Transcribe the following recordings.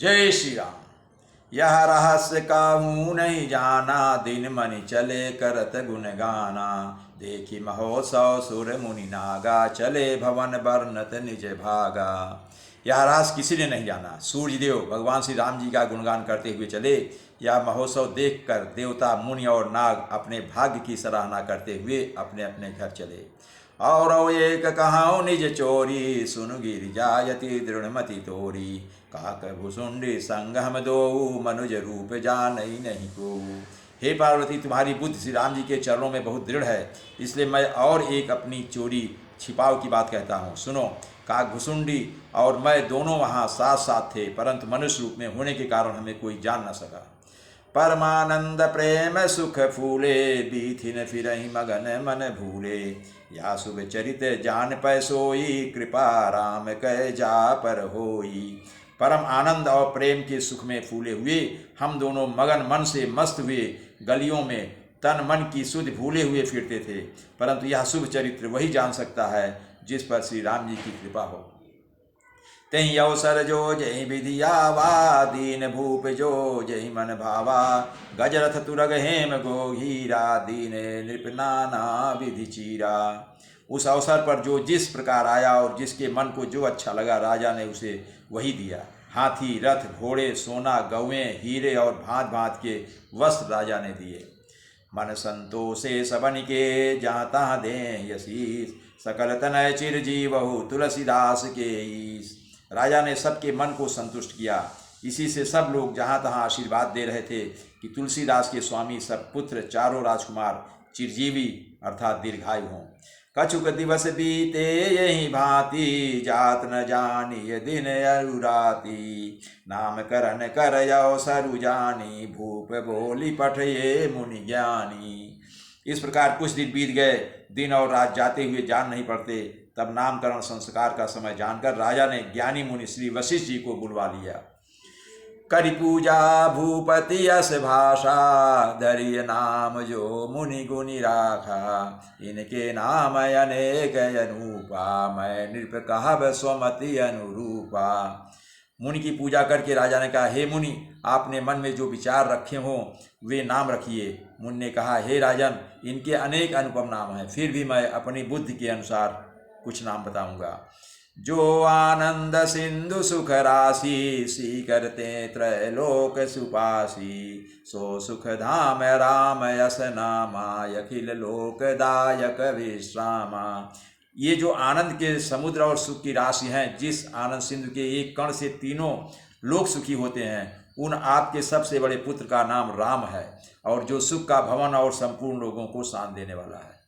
जय श्री राम। यह रहस्य काहू नहीं जाना, दिन मनि चले करत गुण गाना। देखी महोत्सव सुर मुनि नागा, चले भवन बरनत निज भागा। यह रहस्य किसी ने नहीं जाना। सूर्य देव भगवान श्री राम जी का गुणगान करते हुए चले। यह महोत्सव देखकर देवता मुनि और नाग अपने भाग्य की सराहना करते हुए अपने अपने घर चले। और एक कहाओ निज चोरी, सुन गिर जायति दृढ़मति तोरी। काक भुसुंडी संग हम दो, मनुज रूप जानई नहीं को। हे पार्वती, तुम्हारी बुद्धि श्री राम जी के चरणों में बहुत दृढ़ है, इसलिए मैं और एक अपनी चोरी छिपाव की बात कहता हूँ। सुनो, काक भुसुंडी और मैं दोनों वहाँ साथ साथ थे, परंतु मनुष्य रूप में होने के कारण हमें कोई जान न सका। परमानंद प्रेम सुख फूले, बीथिन फिरहि मगन मन भूले। या शुभ चरित जान पै सोई, कृपा राम कह जा पर होई। परम आनंद और प्रेम के सुख में फूले हुए हम दोनों मगन मन से मस्त हुए गलियों में तन मन की सुध भूले हुए फिरते थे, परंतु यह शुभ चरित्र वही जान सकता है जिस पर श्री राम जी की कृपा हो। तही अवसर जो जय विधि आवा, दीन भूप जो जय मन भावा। गजरथ तुरग हेम गोहीरा, दीन नृप नाना विधि चीरा। उस अवसर पर जो जिस प्रकार आया और जिसके मन को जो अच्छा लगा, राजा ने उसे वही दिया। हाथी, रथ, घोड़े, सोना, गौवें, हीरे और भांत भांत के वस्त्र राजा ने दिए। मन संतोषे सबन के, जहाँ तहाँ दें यशीस। सकल तनय चिरजीवहु, तुलसीदास के ईस। राजा ने सबके मन को संतुष्ट किया। इसी से सब लोग जहाँ तहाँ आशीर्वाद दे रहे थे कि तुलसीदास के स्वामी सब पुत्र चारों राजकुमार चिरजीवी अर्थात दीर्घायु हों। कछुक दिवस बीते यही भांति, जात न जानिय दिन अरुराती। नाम करन कर अवसरु जानी, भूप बोली पठये मुनि ज्ञानी। इस प्रकार कुछ दिन बीत गए। दिन और रात जाते हुए जान नहीं पड़ते। तब नामकरण संस्कार का समय जानकर राजा ने ज्ञानी मुनि श्री वशिष्ठ जी को बुलवा लिया। करि पूजा भूपति यस भाषा, धरिय नाम जो मुनि गुनि राखा। इनके नाम अनेक अनुपा, मैं नृप कहब स्वमति अनुरूपा। मुनि की पूजा करके राजा ने कहा, हे मुनि, आपने मन में जो विचार रखे हों वे नाम रखिए। मुनि ने कहा, हे राजन, इनके अनेक अनुपम नाम हैं, फिर भी मैं अपनी बुद्धि के अनुसार कुछ नाम बताऊंगा। जो आनंद सिंधु सुख राशि, सी करते त्रैलोक सुपासी। सो सुख धाम राम यस नामा, अखिल लोकदायक विश्रामा। ये जो आनंद के समुद्र और सुख की राशि हैं, जिस आनंद सिंधु के एक कण से तीनों लोक सुखी होते हैं, उन आपके सबसे बड़े पुत्र का नाम राम है, और जो सुख का भवन और संपूर्ण लोगों को शांत देने वाला है।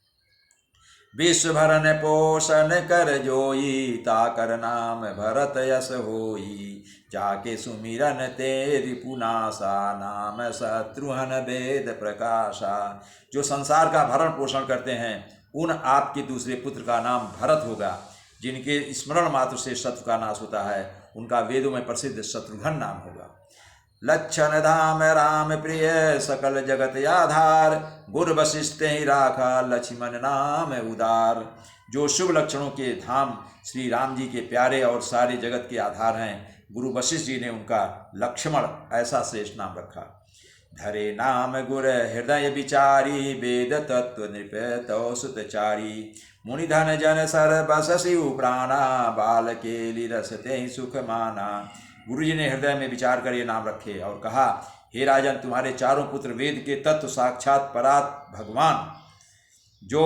विश्व भरन पोषण कर जोई, ताकर नाम भरत यस होई। जाके सुमिरन ते रिपुनासा, नाम शत्रुहन वेद प्रकाशा। जो संसार का भरण पोषण करते हैं, उन आपके दूसरे पुत्र का नाम भरत होगा। जिनके स्मरण मात्र से शत्रु का नाश होता है, उनका वेदों में प्रसिद्ध शत्रुघ्न नाम होगा। लक्षण धाम राम प्रिय, सकल जगत आधार। गुर वशिष्ठ ही राखा, लक्ष्मण नाम उदार। जो शुभ लक्षणों के धाम श्री राम जी के प्यारे और सारे जगत के आधार हैं, गुरु वशिष्ठ जी ने उनका लक्ष्मण ऐसा श्रेष्ठ नाम रखा। धरे नाम गुर हृदय विचारी, वेद तत्व नृप तौ सुतचारी। मुनि धन जन सर बस शिव प्राणा, बाल के रसते सुख माना। गुरु जी ने हृदय में विचार कर ये नाम रखे और कहा, हे राजन, तुम्हारे चारों पुत्र वेद के तत्व साक्षात परात भगवान, जो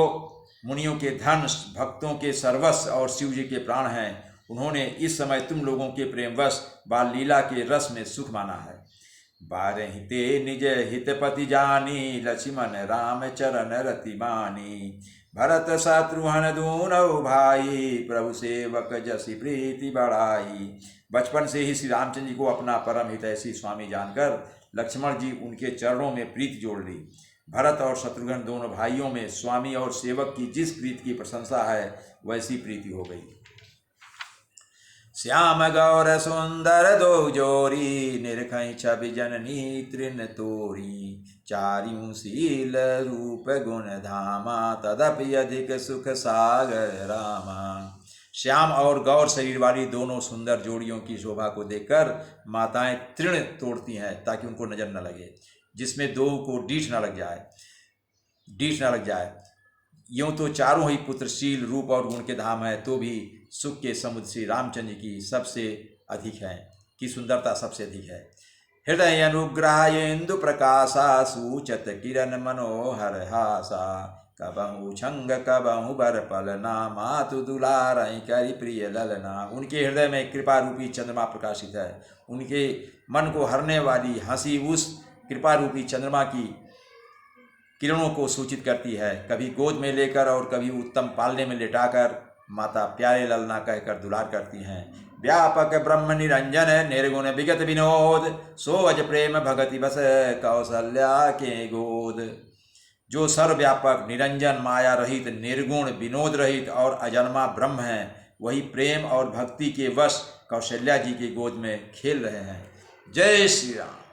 मुनियों के धन, भक्तों के सर्वस्व और शिव जी के प्राण हैं, उन्होंने इस समय तुम लोगों के प्रेमवश बाल लीला के रस में सुख माना है। बारहिते निज हितपति जानी, लक्ष्मण राम चरण रति मानी। भरत शत्रुघ्न दूनौ भाई, प्रभु सेवक जसि प्रीति बढ़ाई। बचपन से ही श्री रामचंद्र जी को अपना परम हितैषी स्वामी जानकर लक्ष्मण जी उनके चरणों में प्रीति जोड़ ली। भरत और शत्रुघ्न दोनों भाइयों में स्वामी और सेवक की जिस प्रीति की प्रशंसा है, वैसी प्रीति हो गई। श्याम गौर सुंदर दो जोरी, निरखई छवि जननी तृण तोरी। चारियों शील रूप गुण धामा, तदपि अधिक सुख सागर रामा। श्याम और गौर शरीर वाली दोनों सुंदर जोड़ियों की शोभा को देखकर माताएं तृण तोड़ती हैं ताकि उनको नजर न लगे, जिसमें दो को डीठ न लग जाए। यूं तो चारों ही पुत्रशील रूप और गुण के धाम है, तो भी सुख के समुद्र श्री रामचंद्र की सबसे अधिक है, की सुंदरता सबसे अधिक है। हृदय अनुग्रह इंदु प्रकाशा सूचत किरण मनोहर हासा, कबहु छंग कबहु बर पलना, मातु दुलार करी प्रिय ललना। उनके हृदय में कृपा रूपी चंद्रमा प्रकाशित है। उनके मन को हरने वाली हंसी उस कृपा रूपी चंद्रमा की किरणों को सूचित करती है। कभी गोद में लेकर और कभी उत्तम पालने में लेटाकर माता प्यारे ललना कहकर दुलार करती हैं। व्यापक ब्रह्म निरंजन निर्गुण विगत विनोद, सोवज प्रेम भगति बस कौशल्या के गोद। जो सर्वव्यापक निरंजन माया रहित निर्गुण विनोद रहित और अजन्मा ब्रह्म है, वही प्रेम और भक्ति के वश कौशल्या जी की गोद में खेल रहे हैं। जय श्री राम।